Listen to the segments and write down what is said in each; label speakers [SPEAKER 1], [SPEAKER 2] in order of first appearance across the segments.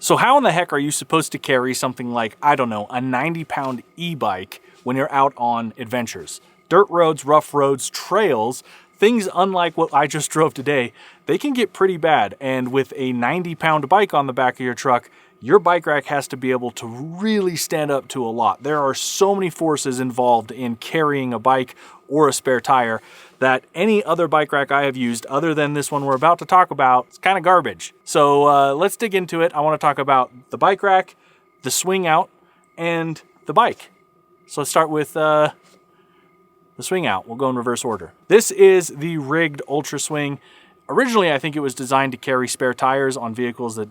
[SPEAKER 1] So how in the heck are you supposed to carry something like, I don't know, a 90-pound e-bike when you're out on adventures? Dirt roads, rough roads, trails, things unlike what I just drove today, they can get pretty bad. And with a 90-pound bike on the back of your truck, your bike rack has to be able to really stand up to a lot. There are so many forces involved in carrying a bike or a spare tire that any other bike rack I have used, other than this one we're about to talk about, is kind of garbage. So let's dig into it. I want to talk about the bike rack, the swing out, and the bike. So let's start with the swing out. We'll go in reverse order. This is the rigged Ultra Swing. Originally, I think it was designed to carry spare tires on vehicles that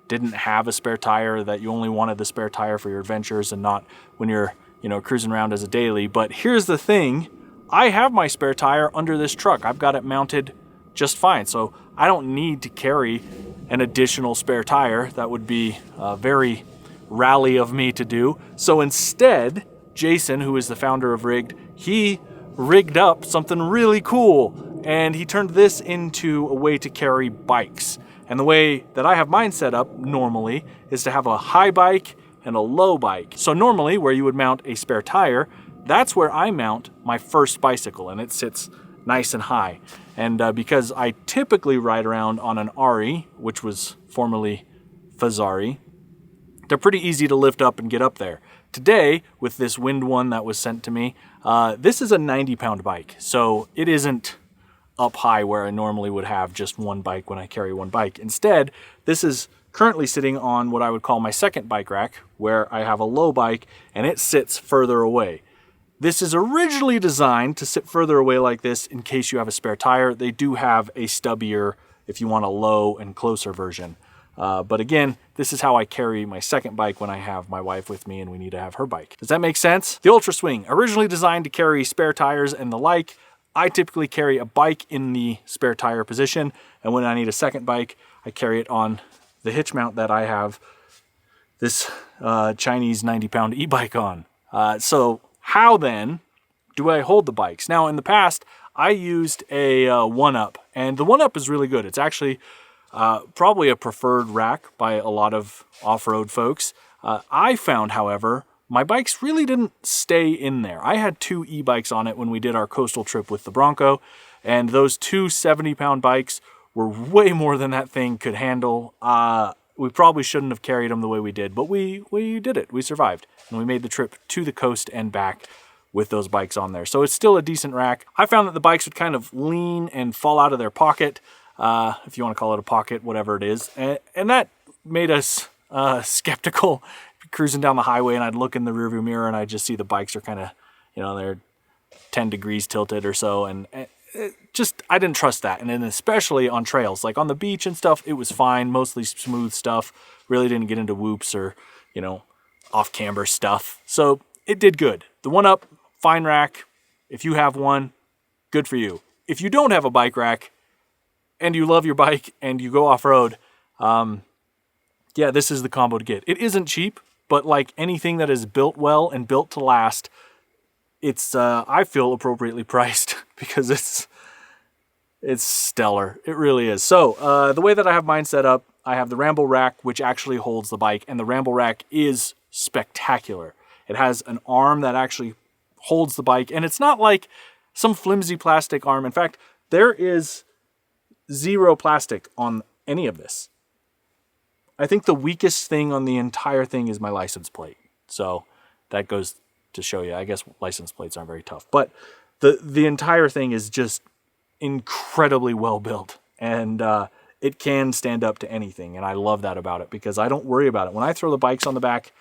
[SPEAKER 1] didn't have a spare tire, that you only wanted the spare tire for your adventures and not when you're, cruising around as a daily. But here's the thing. I have my spare tire under this truck. I've got it mounted just fine. So I don't need to carry an additional spare tire. That would be very rally of me to do. So instead, Jason, who is the founder of Rigged, he rigged up something really cool. And he turned this into a way to carry bikes. And the way that I have mine set up normally is to have a high bike and a low bike. So normally where you would mount a spare tire, that's where I mount my first bicycle, and it sits nice and high. And because I typically ride around on an Ari, which was formerly Fazari, they're pretty easy to lift up and get up there. Today, with this Wind One that was sent to me, this is a 90-pound bike. So it isn't up high where I normally would have just one bike when I carry one bike. Instead, this is currently sitting on what I would call my second bike rack, where I have a low bike and it sits further away. This is originally designed to sit further away like this in case you have a spare tire. They do have a stubbier if you want a low and closer version. But again, this is how I carry my second bike when I have my wife with me and we need to have her bike. Does that make sense? The Ultra Swing, originally designed to carry spare tires and the like. I typically carry a bike in the spare tire position, and when I need a second bike, I carry it on the hitch mount that I have this Chinese 90-pound e-bike on. So how then do I hold the bikes? Now, in the past, I used a 1-Up, and the 1-Up is really good. It's actually probably a preferred rack by a lot of off-road folks. I found, however, my bikes really didn't stay in there. I had 2 e-bikes on it when we did our coastal trip with the Bronco, and those 2 70-pound bikes were way more than that thing could handle. We probably shouldn't have carried them the way we did, but we did it. We survived, and we made the trip to the coast and back with those bikes on there. So it's still a decent rack. I found that the bikes would kind of lean and fall out of their pocket, if you want to call it a pocket, whatever it is, and that made us skeptical. Cruising down the highway, and I'd look in the rearview mirror and I'd just see the bikes are kind of, they're 10 degrees tilted or so, and I didn't trust that. And then especially on trails, like on the beach and stuff, it was fine, mostly smooth stuff, really didn't get into whoops or, off camber stuff. So it did good. The 1-Up, fine rack. If you have one, good for you. If you don't have a bike rack and you love your bike and you go off-road, yeah, this is the combo to get. It isn't cheap, but like anything that is built well and built to last, it's I feel appropriately priced because it's stellar. It really is. So the way that I have mine set up, I have the Ramble rack, which actually holds the bike, and the Ramble rack is spectacular. It has an arm that actually holds the bike, and it's not like some flimsy plastic arm. In fact, there is 0 plastic on any of this. I think the weakest thing on the entire thing is my license plate. So that goes to show you. I guess license plates aren't very tough. But the entire thing is just incredibly well built. And it can stand up to anything. And I love that about it because I don't worry about it. When I throw the bikes on the back,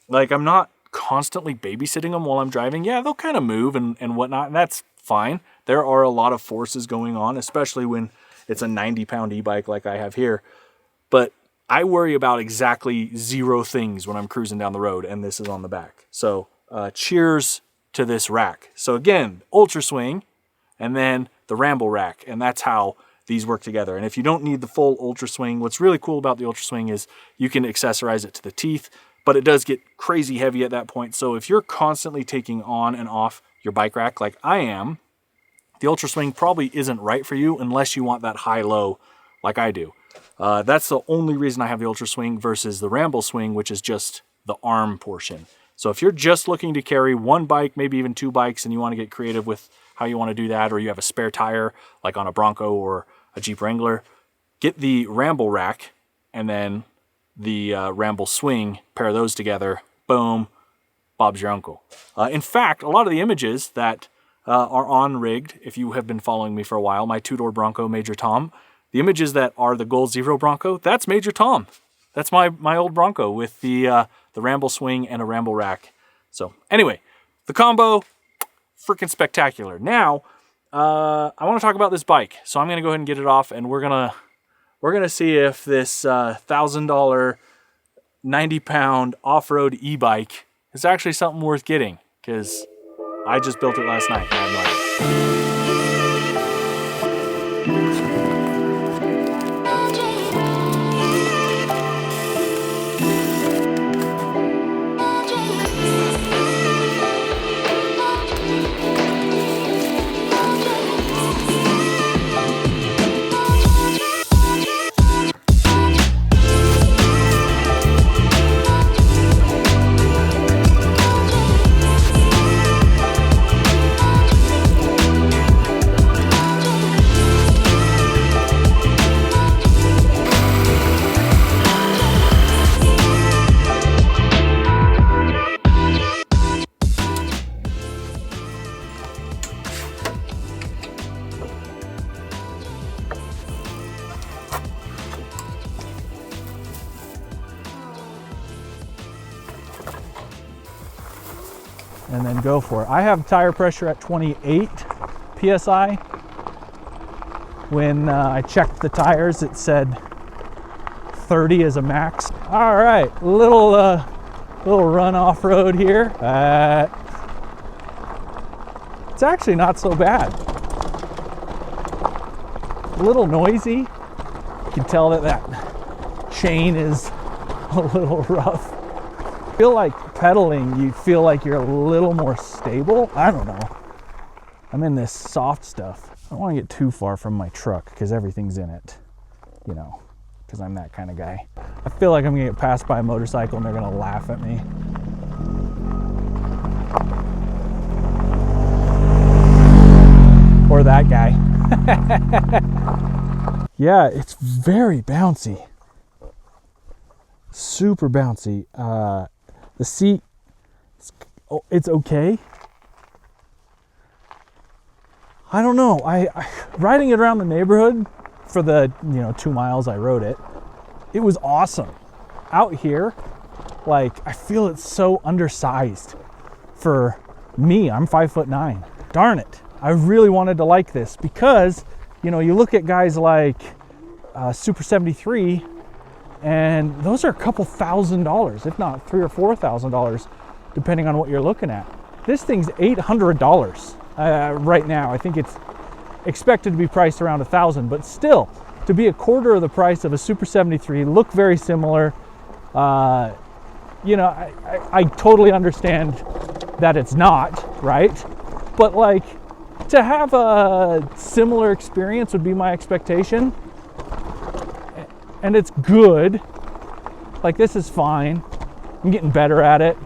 [SPEAKER 1] like I'm not constantly babysitting them while I'm driving. Yeah, they'll kind of move and whatnot. And that's fine. There are a lot of forces going on, especially when it's a 90-pound e-bike like I have here. But I worry about exactly 0 things when I'm cruising down the road, and this is on the back. So cheers to this rack. So again, Ultra Swing, and then the Ramble rack, and that's how these work together. And if you don't need the full Ultra Swing, what's really cool about the Ultra Swing is you can accessorize it to the teeth, but it does get crazy heavy at that point. So if you're constantly taking on and off your bike rack like I am, the Ultra Swing probably isn't right for you unless you want that high-low like I do. That's the only reason I have the Ultra Swing versus the Ramble Swing, which is just the arm portion. So if you're just looking to carry one bike, maybe even two bikes, and you want to get creative with how you want to do that, or you have a spare tire like on a Bronco or a Jeep Wrangler, get the Ramble rack and then the Ramble Swing, pair those together, boom, Bob's your uncle. In fact, a lot of the images that are on Rigged, if you have been following me for a while, my two-door Bronco, Major Tom, the images that are the Gold Zero Bronco, that's Major Tom. That's my old Bronco with the Ramble Swing and a Ramble rack. So anyway, the combo, freaking spectacular. Now, I want to talk about this bike. So I'm going to go ahead and get it off, and we're gonna see if this $1,000, 90-pound off-road e-bike is actually something worth getting, because I just built it last night. And I have no idea. And then go for it. I have tire pressure at 28 PSI. When I checked the tires, it said 30 is a max. All right, little run off-road here. It's actually not so bad. A little noisy. You can tell that chain is a little rough. I feel like pedaling, you feel like you're a little more stable. I don't know. I'm in this soft stuff. I don't want to get too far from my truck because everything's in it, you know, because I'm that kind of guy. I feel like I'm going to get passed by a motorcycle and they're going to laugh at me. Or that guy. Yeah, it's very bouncy. Super bouncy. The seat, it's okay. I don't know. I riding it around the neighborhood for the 2 miles I rode it, it was awesome. Out here, like, I feel it's so undersized for me. I'm 5'9". Darn it. I really wanted to like this because, you look at guys like Super 73, and those are a couple $1,000s, if not $3,000 or $4,000, depending on what you're looking at. This thing's $800 right now. I think it's expected to be priced around $1,000, but still, to be a quarter of the price of a Super 73, look very similar. I totally understand that it's not, right? But like, to have a similar experience would be my expectation. And it's good. Like, this is fine. I'm getting better at it.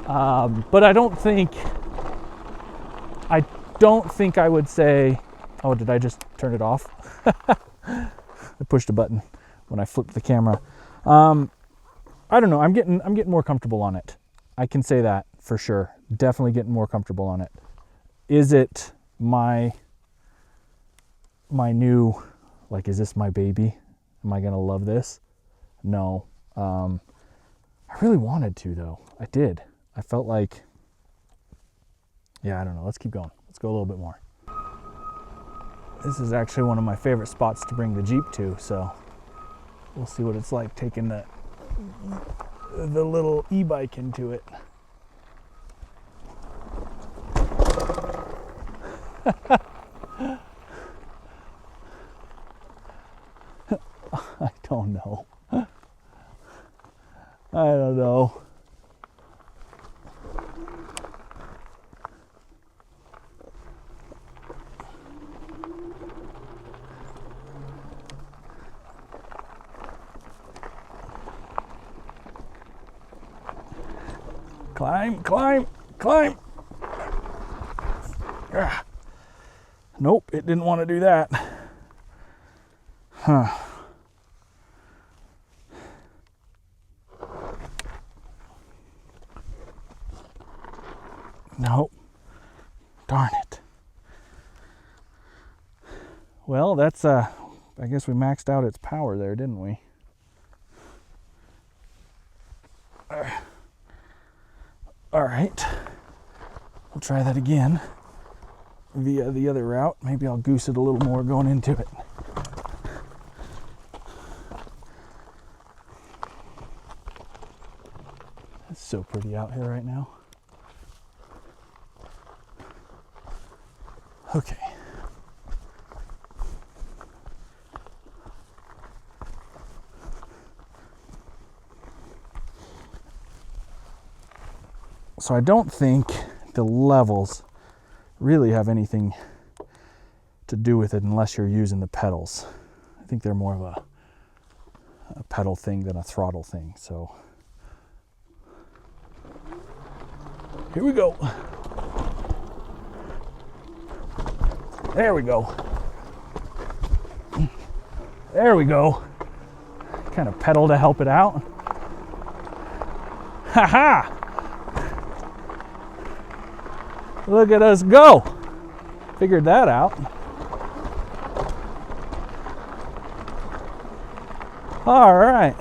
[SPEAKER 1] But I don't think I would say, oh, did I just turn it off? I pushed a button when I flipped the camera. I don't know. I'm getting more comfortable on it. I can say that for sure. Definitely getting more comfortable on it. Is it my new, like, is this my baby? Am I gonna love this? No. I really wanted to, though. I did. I felt like, yeah, I don't know. Let's keep going. Let's go a little bit more. This is actually one of my favorite spots to bring the Jeep to, so we'll see what it's like taking the little e-bike into it. I don't know. I don't know. Climb, climb, climb. Ah. Nope, it didn't want to do that. Huh. Nope. Darn it. Well, that's, I guess we maxed out its power there, didn't we? All right. We'll try that again via the other route. Maybe I'll goose it a little more going into it. It's so pretty out here right now. Okay. So I don't think the levels really have anything to do with it unless you're using the pedals. I think they're more of a pedal thing than a throttle thing. So here we go. There we go. There we go. Kind of pedal to help it out. Ha ha! Look at us go. Figured that out. All right.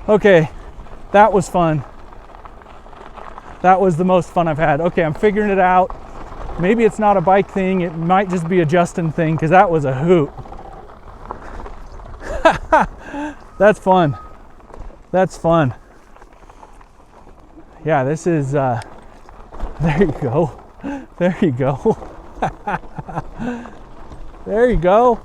[SPEAKER 1] Okay, that was fun. That was the most fun I've had. Okay, I'm figuring it out. Maybe it's not a bike thing, it might just be a Justin thing, because that was a hoot. That's fun. That's fun. Yeah, this is, there you go. There you go. There you go.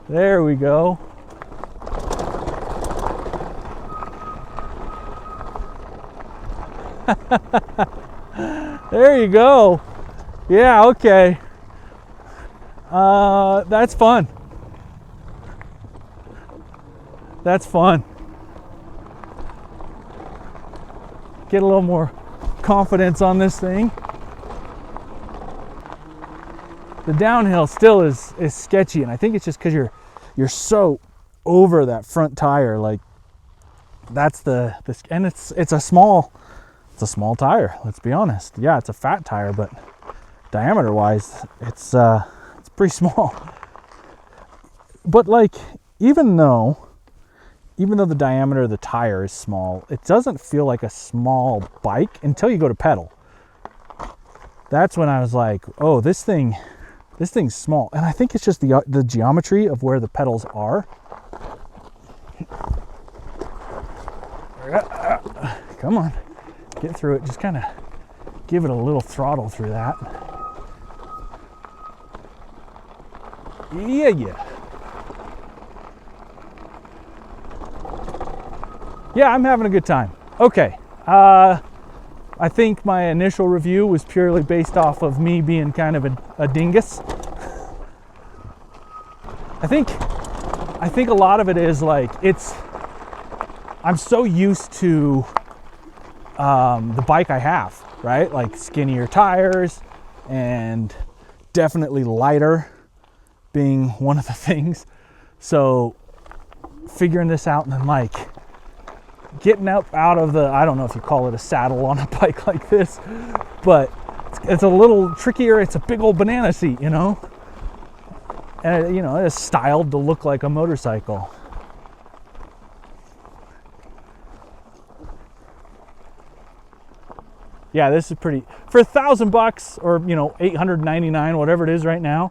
[SPEAKER 1] There we go. There you go. Yeah, okay. That's fun. That's fun. Get a little more confidence on this thing. The downhill still is sketchy, and I think it's just because you're so over that front tire. Like that's and it's a small tire. Let's be honest. Yeah, it's a fat tire, but diameter wise, it's pretty small. But like even though the diameter of the tire is small, it doesn't feel like a small bike until you go to pedal. That's when I was like, oh, this thing's small. And I think it's just the geometry of where the pedals are. Come on, get through it. Just kind of give it a little throttle through that. Yeah. Yeah, I'm having a good time. Okay. I think my initial review was purely based off of me being kind of a dingus. I think a lot of it is like I'm so used to the bike I have, right? Like skinnier tires and definitely lighter being one of the things. So figuring this out and then like getting up out of the, I don't know if you call it a saddle on a bike like this, but it's a little trickier. It's a big old banana seat, you know? And it's styled to look like a motorcycle. Yeah, this is pretty, for $1,000 or, $899, whatever it is right now.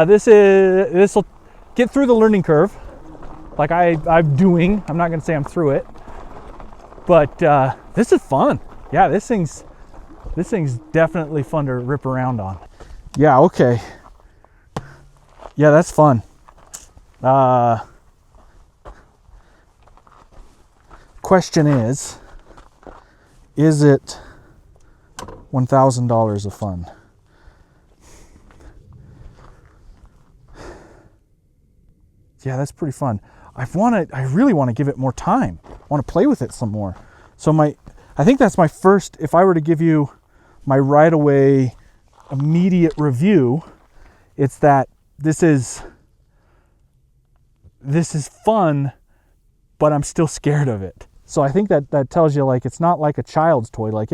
[SPEAKER 1] This will get through the learning curve like I'm doing. I'm not gonna say I'm through it, but this is fun. Yeah, this thing's definitely fun to rip around on. Yeah, okay. Yeah, that's fun. question is it $1,000 of fun? Yeah, that's pretty fun. I really want to give it more time. I want to play with it some more. So I think that's my first, if I were to give you my right away immediate review, it's that this is fun, but I'm still scared of it. So I think that tells you, like, it's not like a child's toy. Like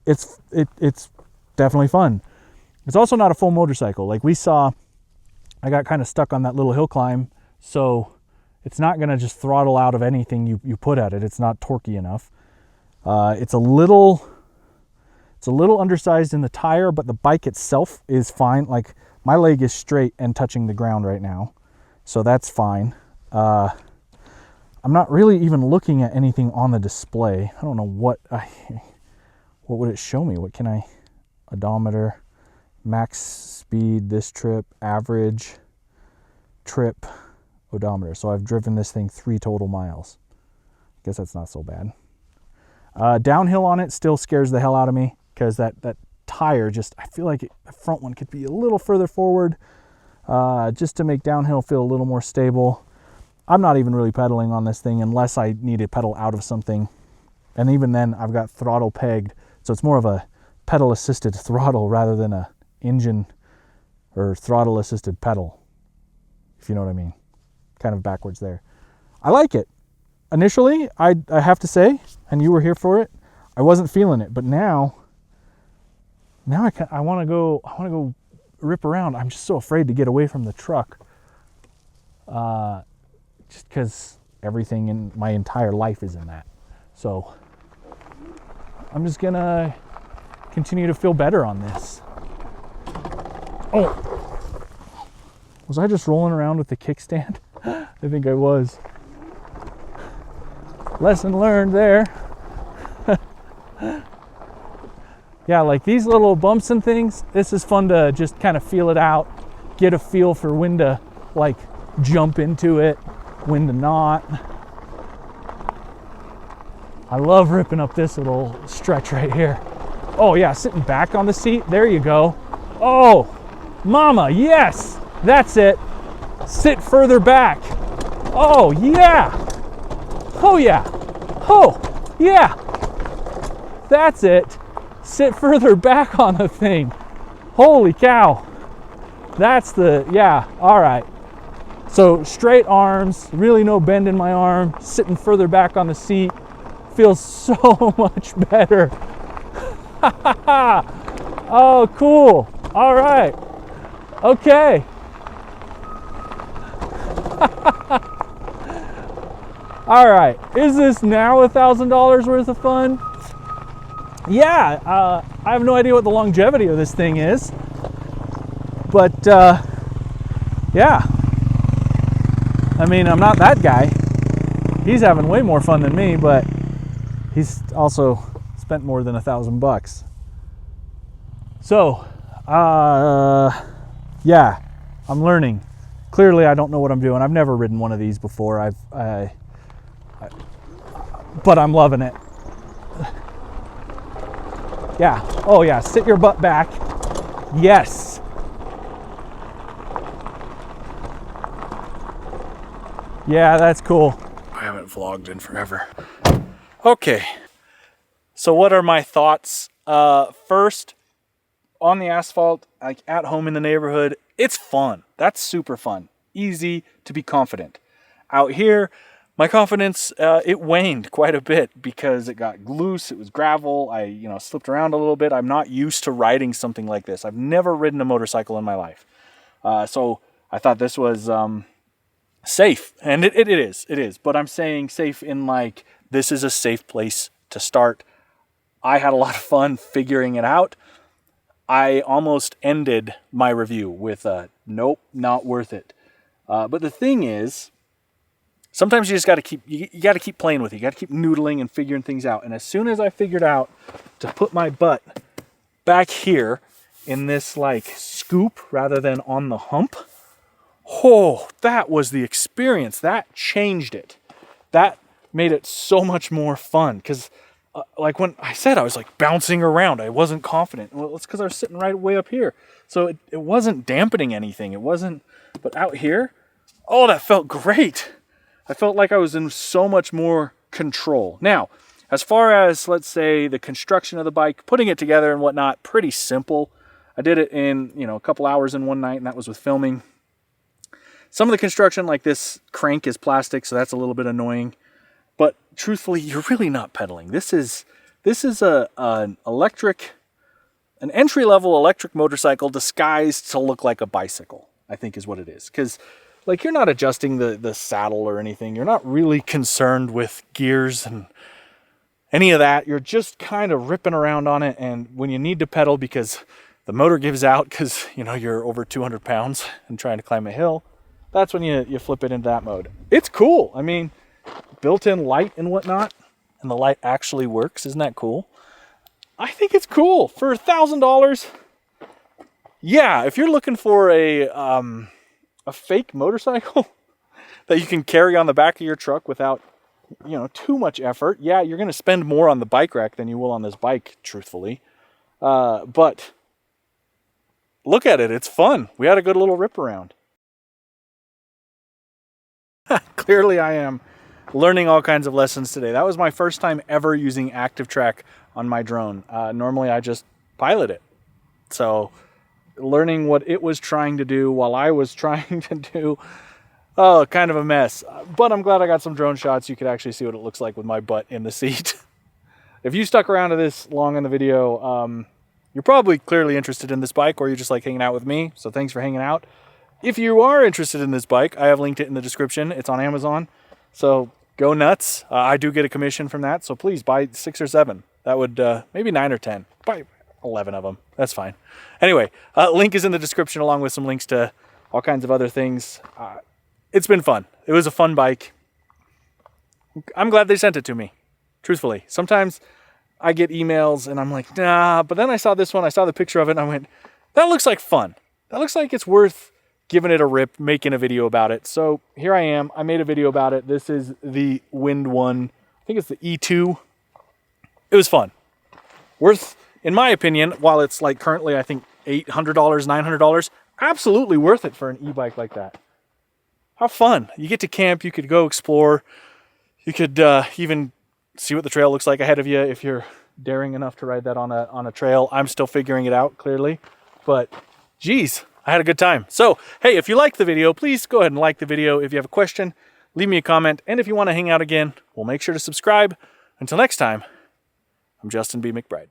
[SPEAKER 1] it's definitely fun. It's also not a full motorcycle. Like we saw, I got kind of stuck on that little hill climb, so it's not going to just throttle out of anything you put at it. It's not torquey enough. It's a little undersized in the tire, but the bike itself is fine. Like my leg is straight and touching the ground right now, so that's fine. I'm not really even looking at anything on the display. I don't know what would it show me? What can I, odometer, max speed this trip, average trip, odometer. So I've driven this thing 3 total miles. I guess that's not so bad. Downhill on it still scares the hell out of me because that tire just, I feel like the front one could be a little further forward just to make downhill feel a little more stable. I'm not even really pedaling on this thing unless I need to pedal out of something. And even then I've got throttle pegged. So it's more of a pedal assisted throttle rather than a engine or throttle assisted pedal, if you know what I mean. Kind of backwards there. I like it. Initially, I have to say, and you were here for it, I wasn't feeling it, but now I want to go rip around. I'm just so afraid to get away from the truck. Just because everything in my entire life is in that. So I'm just gonna continue to feel better on this. Oh, was I just rolling around with the kickstand? I think I was. Lesson learned there. Yeah, like these little bumps and things, this is fun to just kind of feel it out, get a feel for when to like jump into it, when to not. I love ripping up this little stretch right here. Oh yeah, sitting back on the seat, there you go. Oh, mama, yes, that's it. Sit further back. Oh yeah. Oh yeah. Oh yeah. That's it. Sit further back on the thing. Holy cow. That's the, yeah, all right. So straight arms, really no bend in my arm, sitting further back on the seat. Feels so much better. Oh, cool. All right. Okay. All right. Is this now $1,000 worth of fun? Yeah. I have no idea what the longevity of this thing is, but yeah. I mean, I'm not that guy. He's having way more fun than me, but he's also spent more than $1,000. So, yeah, I'm learning. Clearly, I don't know what I'm doing. I've never ridden one of these before. But I'm loving it. Yeah. Oh yeah. Sit your butt back. Yes. Yeah, that's cool. I haven't vlogged in forever. Okay. So what are my thoughts? First, on the asphalt, like at home in the neighborhood, it's fun. That's super fun. Easy to be confident. Out here, my confidence, it waned quite a bit because it got loose. It was gravel. I, slipped around a little bit. I'm not used to riding something like this. I've never ridden a motorcycle in my life. So I thought this was safe. And it is. But I'm saying safe in like, this is a safe place to start. I had a lot of fun figuring it out. I almost ended my review with a nope, not worth it. But the thing is, sometimes you just got to keep playing with it. You got to keep noodling and figuring things out. And as soon as I figured out to put my butt back here in this like scoop rather than on the hump, oh, that was the experience. That changed it. That made it so much more fun. Because like when I said I was like bouncing around, I wasn't confident. Well, it's because I was sitting right way up here. So it wasn't dampening anything. It wasn't, but out here, oh, that felt great. I felt like I was in so much more control. Now, as far as, let's say, the construction of the bike, putting it together and whatnot, pretty simple. I did it in, a couple hours in one night, and that was with filming. Some of the construction, like this crank, is plastic, so that's a little bit annoying. But truthfully, you're really not pedaling. This is an entry-level electric motorcycle disguised to look like a bicycle, I think is what it is. Because like you're not adjusting the saddle or anything. You're not really concerned with gears and any of that. You're just kind of ripping around on it. And when you need to pedal because the motor gives out because, you're over 200 pounds and trying to climb a hill, that's when you flip it into that mode. It's cool. I mean, built-in light and whatnot, and the light actually works. Isn't that cool? I think it's cool for $1,000. Yeah, if you're looking for a fake motorcycle that you can carry on the back of your truck without, too much effort, yeah, you're going to spend more on the bike rack than you will on this bike, truthfully. But look at it. It's fun. We had a good little rip around. Clearly, I am learning all kinds of lessons today. That was my first time ever using active track on my drone. Normally, I just pilot it. So learning what it was trying to do while I was trying to do, kind of a mess. But I'm glad I got some drone shots. You could actually see what it looks like with my butt in the seat. If you stuck around to this long in the video, you're probably clearly interested in this bike, or you're just like hanging out with me. So thanks for hanging out. If you are interested in this bike, I have linked it in the description. It's on Amazon. So go nuts. I do get a commission from that. So please buy 6 or 7. That would, maybe 9 or 10. Buy 11 of them. That's fine. Anyway, link is in the description along with some links to all kinds of other things. It's been fun. It was a fun bike. I'm glad they sent it to me, truthfully. Sometimes I get emails and I'm like, nah, but then I saw this one. I saw the picture of it and I went, that looks like fun. That looks like it's worth giving it a rip, making a video about it. So here I am. I made a video about it. This is the Wind One. I think it's the E2. It was fun. Worth, in my opinion, while it's like currently, I think $800, $900, absolutely worth it for an e-bike like that. How fun. You get to camp. You could go explore. You could even see what the trail looks like ahead of you if you're daring enough to ride that on a trail. I'm still figuring it out, clearly. But, geez, I had a good time. So, hey, if you liked the video, please go ahead and like the video. If you have a question, leave me a comment. And if you want to hang out again, we'll make sure to subscribe. Until next time, I'm Justin B. McBride.